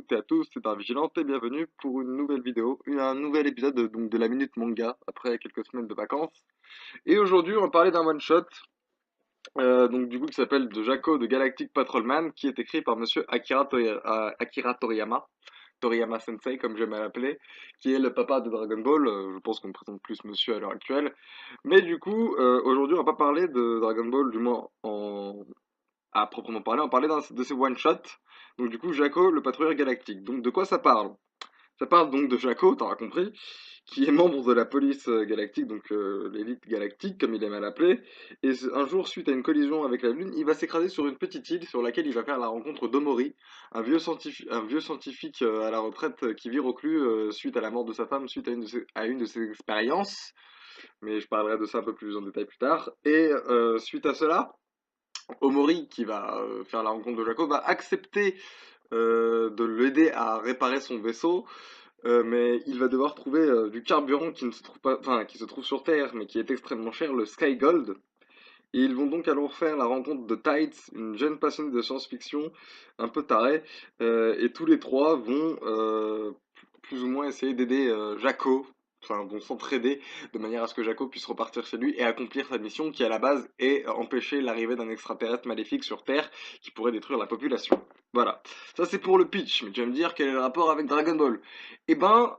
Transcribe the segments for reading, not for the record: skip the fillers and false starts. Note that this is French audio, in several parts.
toutes et à tous, c'est un Vigilante et bienvenue pour une nouvelle vidéo, un nouvel épisode donc de la Minute Manga après quelques semaines de vacances. Et aujourd'hui, on va parler d'un one-shot, donc du coup qui s'appelle de Jaco de Galactic Patrolman, qui est écrit par monsieur Akira Toriyama, Toriyama Sensei comme j'aime à l'appeler, qui est le papa de Dragon Ball. Je pense qu'on me présente plus monsieur à l'heure actuelle. Mais du coup, aujourd'hui, on va pas parler de Dragon Ball, du moins à proprement parler, on parlait de ces one-shots. Donc du coup, Jaco, le patrouilleur galactique. Donc de quoi ça parle? Ça parle donc de Jaco, t'auras compris, qui est membre de la police galactique, donc l'élite galactique, comme il aime à l'appeler. Et un jour, suite à une collision avec la Lune, il va s'écraser sur une petite île sur laquelle il va faire la rencontre d'Omori, un vieux scientifique à la retraite qui vit reclus suite à la mort de sa femme, suite à une de ses expériences. Mais je parlerai de ça un peu plus en détail plus tard. Et suite à cela, Omori, qui va faire la rencontre de Jaco, va accepter de l'aider à réparer son vaisseau, mais il va devoir trouver du carburant qui ne se trouve pas, enfin, qui se trouve sur Terre, mais qui est extrêmement cher, le Sky Gold. Et ils vont donc alors faire la rencontre de Tights, une jeune passionnée de science-fiction, un peu tarée, et tous les trois vont plus ou moins essayer d'aider Jaco, enfin vont s'entraider de manière à ce que Jaco puisse repartir chez lui et accomplir sa mission qui à la base est empêcher l'arrivée d'un extraterrestre maléfique sur Terre qui pourrait détruire la population. Voilà, ça c'est pour le pitch, mais tu vas me dire quel est le rapport avec Dragon Ball? Eh ben,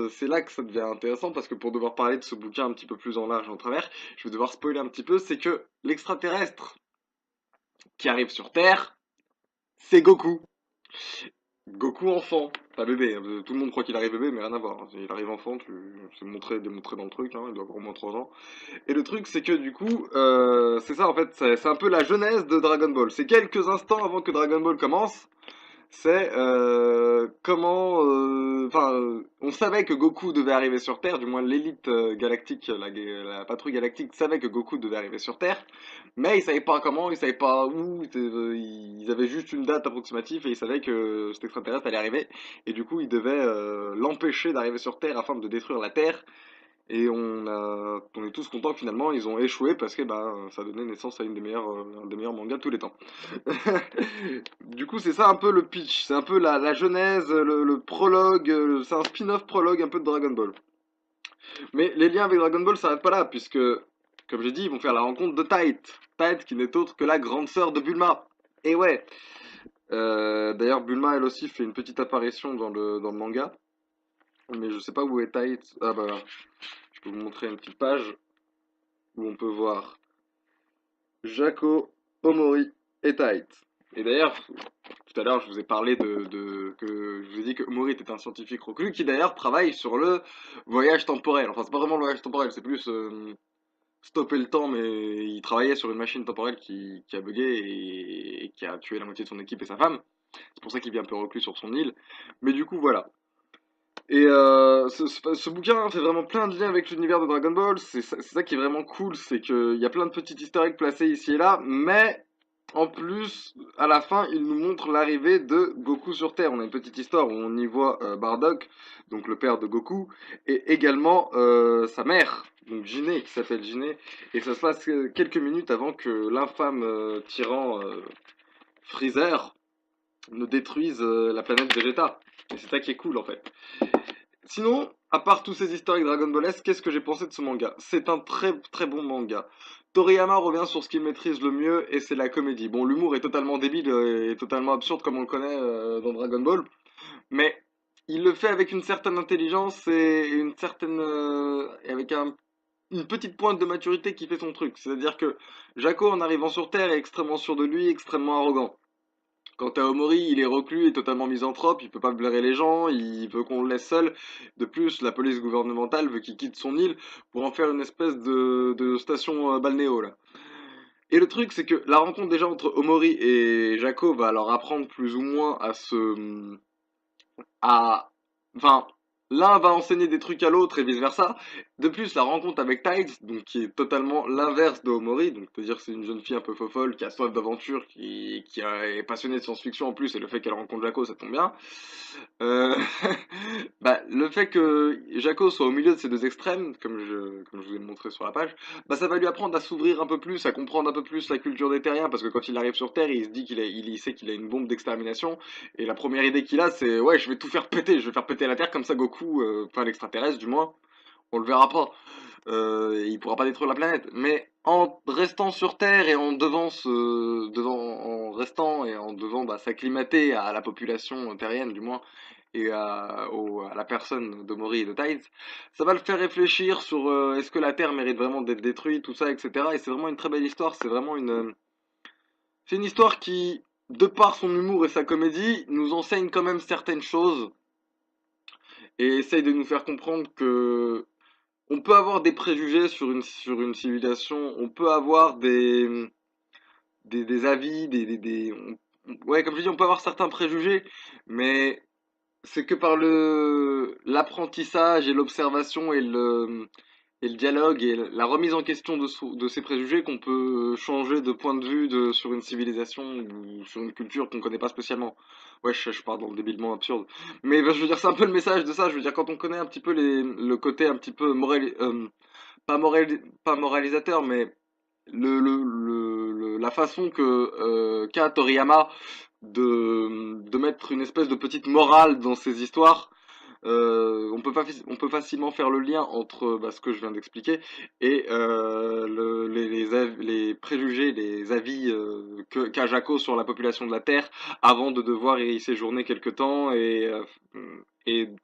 c'est là que ça devient intéressant parce que pour devoir parler de ce bouquin un petit peu plus en large et en travers, je vais devoir spoiler un petit peu, c'est que l'extraterrestre qui arrive sur Terre, c'est Goku. Goku enfant, pas bébé. Tout le monde croit qu'il arrive bébé, mais rien à voir. Il arrive enfant, c'est démontré dans le truc, hein, il doit avoir au moins 3 ans. Et le truc, c'est que du coup, c'est ça en fait, c'est un peu la genèse de Dragon Ball. C'est quelques instants avant que Dragon Ball commence. C'est comment, enfin, on savait que Goku devait arriver sur Terre, du moins l'élite galactique, la patrouille galactique savait que Goku devait arriver sur Terre, mais ils savaient pas comment, ils savaient pas où, ils avaient juste une date approximative et ils savaient que cet extraterrestre allait arriver, et du coup ils devaient l'empêcher d'arriver sur Terre afin de détruire la Terre, et on est tous contents que finalement ils ont échoué parce que bah, ça a donné naissance à un des meilleurs mangas de tous les temps. Du coup, c'est ça un peu le pitch, c'est un peu la genèse, le prologue, c'est un spin-off prologue un peu de Dragon Ball. Mais les liens avec Dragon Ball s'arrêtent pas là, puisque, comme j'ai dit, ils vont faire la rencontre de Tight. Tight qui n'est autre que la grande sœur de Bulma. Et ouais, d'ailleurs Bulma elle aussi fait une petite apparition dans le manga, mais je sais pas où est Tight. Ah bah, je peux vous montrer une petite page où on peut voir Jaco, Omori et Tight. Et d'ailleurs, tout à l'heure, je vous ai parlé que je vous ai dit que Omori était un scientifique reclus qui d'ailleurs travaille sur le voyage temporel. Enfin, c'est pas vraiment le voyage temporel, c'est plus stopper le temps, mais il travaillait sur une machine temporelle qui a bugué et qui a tué la moitié de son équipe et sa femme. C'est pour ça qu'il vit un peu reclus sur son île. Mais du coup, voilà. Et ce bouquin fait vraiment plein de liens avec l'univers de Dragon Ball. C'est ça qui est vraiment cool, c'est qu'il y a plein de petites historiques placées ici et là, mais en plus, à la fin, il nous montre l'arrivée de Goku sur Terre. On a une petite histoire où on y voit Bardock, donc le père de Goku, et également sa mère, donc Jiné, qui s'appelle Jiné. Et ça se passe quelques minutes avant que l'infâme tyran Freezer ne détruise la planète Vegeta. Et c'est ça qui est cool en fait. Sinon, à part tous ces historiques Dragon Ballesques, qu'est-ce que j'ai pensé de ce manga? C'est un très très bon manga. Toriyama revient sur ce qu'il maîtrise le mieux et c'est la comédie. Bon, l'humour est totalement débile et totalement absurde comme on le connaît dans Dragon Ball, mais il le fait avec une certaine intelligence et une certaine et avec une petite pointe de maturité qui fait son truc. C'est-à-dire que Jaco, en arrivant sur Terre, est extrêmement sûr de lui, extrêmement arrogant. Quant à Omori, il est reclus et totalement misanthrope, il peut pas blairer les gens, il veut qu'on le laisse seul. De plus, la police gouvernementale veut qu'il quitte son île pour en faire une espèce de station balnéo là. Et le truc, c'est que la rencontre déjà entre Omori et Jaco va leur apprendre plus ou moins à, enfin, l'un va enseigner des trucs à l'autre et vice versa. De plus, la rencontre avec Tides, donc qui est totalement l'inverse de Omori, donc c'est-à-dire c'est une jeune fille un peu fofolle qui a soif d'aventure, est passionnée de science-fiction en plus, et le fait qu'elle rencontre Jaco, ça tombe bien. Euh, bah, le fait que Jaco soit au milieu de ces deux extrêmes, comme je vous ai montré sur la page, bah, ça va lui apprendre à s'ouvrir un peu plus, à comprendre un peu plus la culture des terriens, parce que quand il arrive sur Terre, il se dit il sait qu'il a une bombe d'extermination, et la première idée qu'il a, c'est ouais, je vais tout faire péter, je vais faire péter la Terre comme ça Goku, enfin l'extraterrestre du moins, on le verra pas. Il pourra pas détruire la planète. Mais en restant sur Terre et en restant et en devant bah, s'acclimater à la population terrienne du moins et à la personne de Mori et de Tides, ça va le faire réfléchir sur est-ce que la Terre mérite vraiment d'être détruite, tout ça, etc. Et c'est vraiment une très belle histoire. C'est une histoire qui, de par son humour et sa comédie, nous enseigne quand même certaines choses et essaye de nous faire comprendre que on peut avoir des préjugés sur une civilisation, on peut avoir des avis, ouais, comme je dis, on peut avoir certains préjugés, mais c'est que par l'apprentissage et l'observation et le dialogue et la remise en question de ces préjugés qu'on peut changer de point de vue sur une civilisation ou sur une culture qu'on connaît pas spécialement. Ouais, je pars dans le débilement absurde. Mais ben, je veux dire, c'est un peu le message de ça. Je veux dire, quand on connaît un petit peu le côté un petit peu pas moralisateur, mais la façon que qu'a Toriyama de mettre une espèce de petite morale dans ses histoires, on peut facilement faire le lien entre bah, ce que je viens d'expliquer et les préjugés, les avis qu'a Jaco sur la population de la Terre avant de devoir y séjourner quelque temps et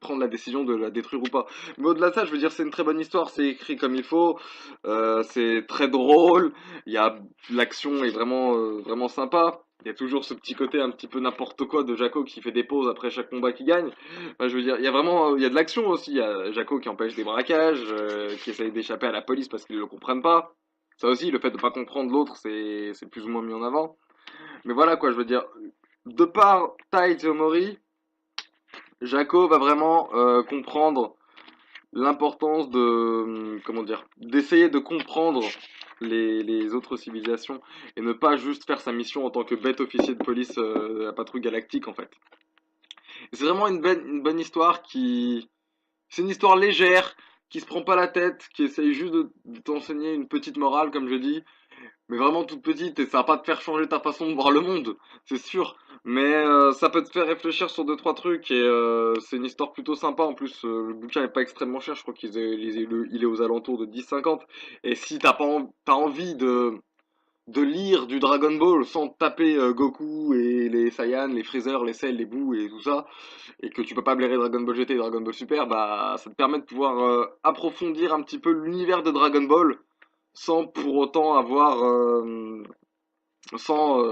prendre la décision de la détruire ou pas. Mais au-delà de ça, je veux dire, c'est une très bonne histoire, c'est écrit comme il faut, c'est très drôle, l'action est vraiment sympa. Il y a toujours ce petit côté un petit peu n'importe quoi de Jaco qui fait des pauses après chaque combat qu'il gagne. Enfin, je veux dire, il y a de l'action aussi. Il y a Jaco qui empêche des braquages, qui essaye d'échapper à la police parce qu'ils ne le comprennent pas. Ça aussi, le fait de ne pas comprendre l'autre, c'est plus ou moins mis en avant. Mais voilà quoi, je veux dire, de par Tai Mori, Jaco va vraiment comprendre l'importance comment dire, d'essayer de comprendre les autres civilisations et ne pas juste faire sa mission en tant que bête officier de police de la patrouille galactique en fait. Et c'est vraiment une bonne histoire c'est une histoire légère, qui se prend pas la tête, qui essaye juste de t'enseigner une petite morale comme je dis, mais vraiment toute petite et ça va pas te faire changer ta façon de voir le monde, c'est sûr. Mais ça peut te faire réfléchir sur deux trois trucs et c'est une histoire plutôt sympa en plus. Le bouquin est pas extrêmement cher, je crois il est aux alentours de 10,50. Et si t'as envie de lire du Dragon Ball sans taper Goku et les Saiyans, les Freezer, les Cell, les Boo et tout ça, et que tu peux pas blairer Dragon Ball GT et Dragon Ball Super, bah ça te permet de pouvoir approfondir un petit peu l'univers de Dragon Ball sans pour autant avoir sans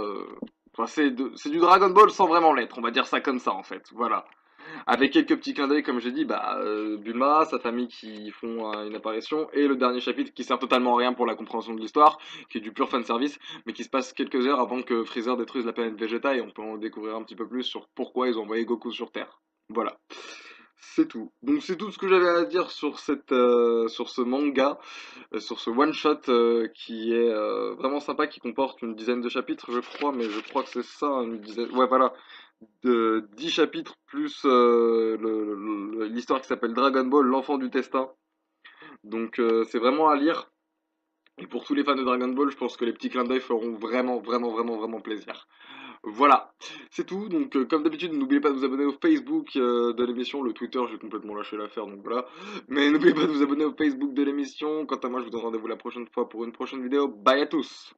enfin, c'est du Dragon Ball sans vraiment l'être, on va dire ça comme ça en fait. Voilà. Avec quelques petits clins d'œil comme j'ai dit, bah Bulma, sa famille qui font une apparition et le dernier chapitre qui sert totalement à rien pour la compréhension de l'histoire, qui est du pur fanservice, mais qui se passe quelques heures avant que Freezer détruise la planète Vegeta et on peut en découvrir un petit peu plus sur pourquoi ils ont envoyé Goku sur Terre. Voilà. C'est tout. Donc c'est tout ce que j'avais à dire sur sur ce manga, sur ce one shot qui est vraiment sympa, qui comporte une dizaine de chapitres, je crois, mais je crois que c'est ça, une dizaine. Ouais, voilà, de 10 chapitres plus l'histoire qui s'appelle Dragon Ball, l'enfant du destin. Donc c'est vraiment à lire. Et pour tous les fans de Dragon Ball, je pense que les petits clins d'œil feront vraiment plaisir. Voilà, c'est tout. Donc, comme d'habitude, n'oubliez pas de vous abonner au Facebook de l'émission. Le Twitter, j'ai complètement lâché l'affaire, donc voilà. Mais n'oubliez pas de vous abonner au Facebook de l'émission. Quant à moi, je vous donne rendez-vous la prochaine fois pour une prochaine vidéo. Bye à tous!